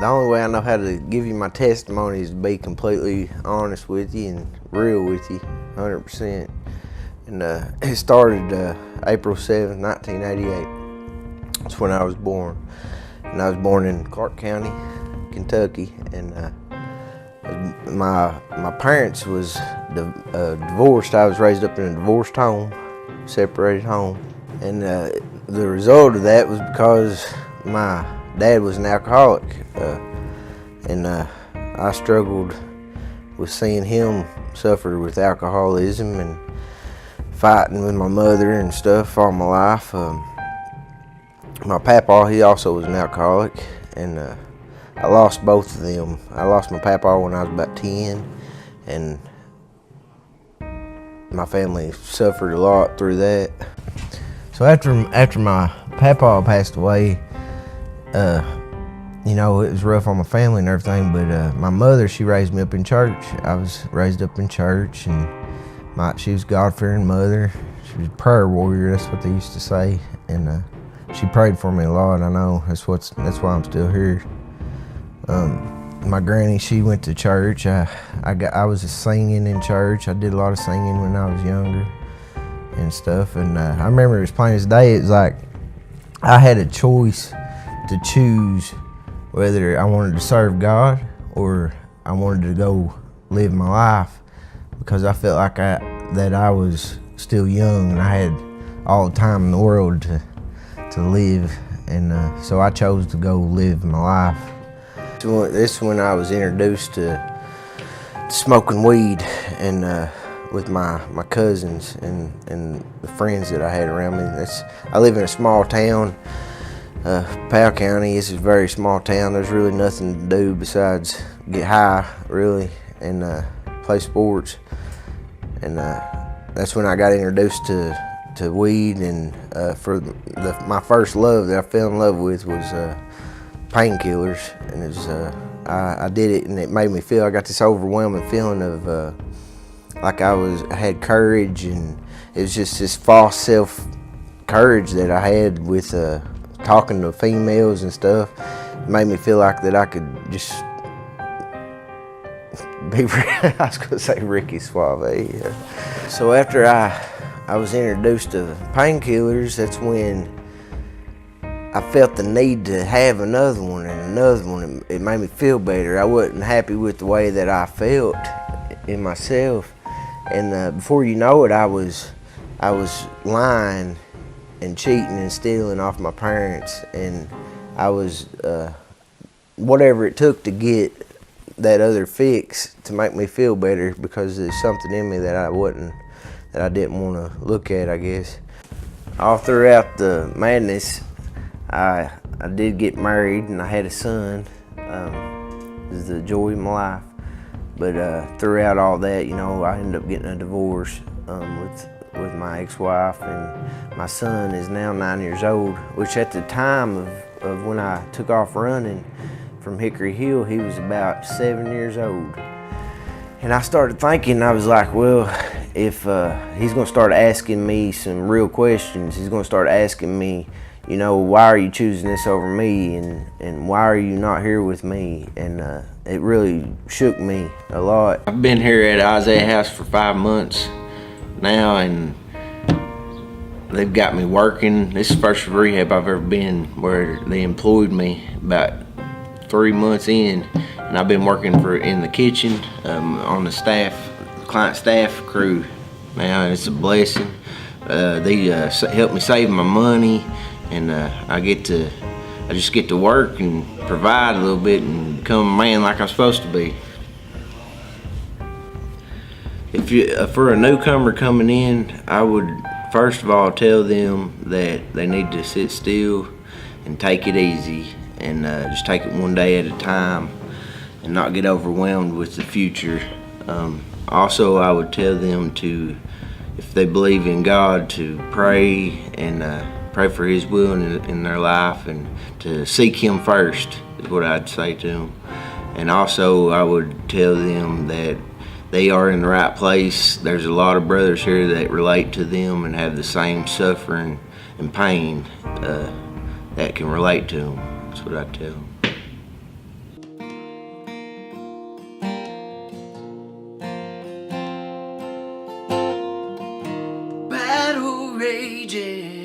The only way I know how to give you my testimony is to be completely honest with you and real with you, 100%. And it started April 7th, 1988. That's when I was born. And I was born in Clark County, Kentucky. And my parents was divorced. I was raised up in a divorced home, separated home. And the result of that was because my dad was an alcoholic. And I struggled with seeing him suffer with alcoholism and fighting with my mother and stuff all my life. My papa, he also was an alcoholic, and I lost both of them. I lost my papa when I was about 10, and my family suffered a lot through that. So after my papa passed away, you know, it was rough on my family and everything, but my mother, she raised me up in church. I was raised up in church, and she was a God-fearing mother. She was a prayer warrior, that's what they used to say, and she prayed for me a lot. I know that's why I'm still here. My granny, she went to church. I was singing in church. I did a lot of singing when I was younger and stuff, and I remember as plain as day, it was like I had a choice to choose whether I wanted to serve God or I wanted to go live my life, because I felt like that I was still young and I had all the time in the world to live, and so I chose to go live my life. This is when I was introduced to smoking weed, and with my cousins and the friends that I had around me. I live in a small town, Powell County. This is a very small town. There's really nothing to do besides get high, really, and play sports. And that's when I got introduced to weed, and my first love that I fell in love with was painkillers. And it was I did it, and it made me feel, I got this overwhelming feeling of like I had courage, and it was just this false self courage that I had with talking to females and stuff. It made me feel like that I could just be, I was gonna say Ricky Suave. Yeah. So after I was introduced to painkillers, that's when I felt the need to have another one and another one. It made me feel better. I wasn't happy with the way that I felt in myself, and before you know it, I was lying and cheating and stealing off my parents, and I was whatever it took to get that other fix to make me feel better, because there's something in me that I didn't want to look at, I guess. All throughout the madness, I did get married, and I had a son. It was the joy of my life. But throughout all that, you know, I ended up getting a divorce with my ex-wife, and my son is now 9 years old, which at the time of when I took off running from Hickory Hill, he was about 7 years old. And I started thinking, I was like, well, if he's gonna start asking me some real questions, he's gonna start asking me, you know, why are you choosing this over me, and why are you not here with me? And it really shook me a lot. I've been here at Isaiah House for 5 months now, and they've got me working. This is the first rehab I've ever been where they employed me about 3 months in, and I've been working in the kitchen on the client staff crew now, and it's a blessing. They help me save my money, and I just get to work and provide a little bit and become a man like I'm supposed to be. For a newcomer coming in, I would first of all tell them that they need to sit still and take it easy, and just take it one day at a time and not get overwhelmed with the future. Also, I would tell them to, if they believe in God, to pray and pray for His will in their life, and to seek Him first is what I'd say to them. And also, I would tell them that they are in the right place. There's a lot of brothers here that relate to them and have the same suffering and pain that can relate to them. That's what I tell them. raging.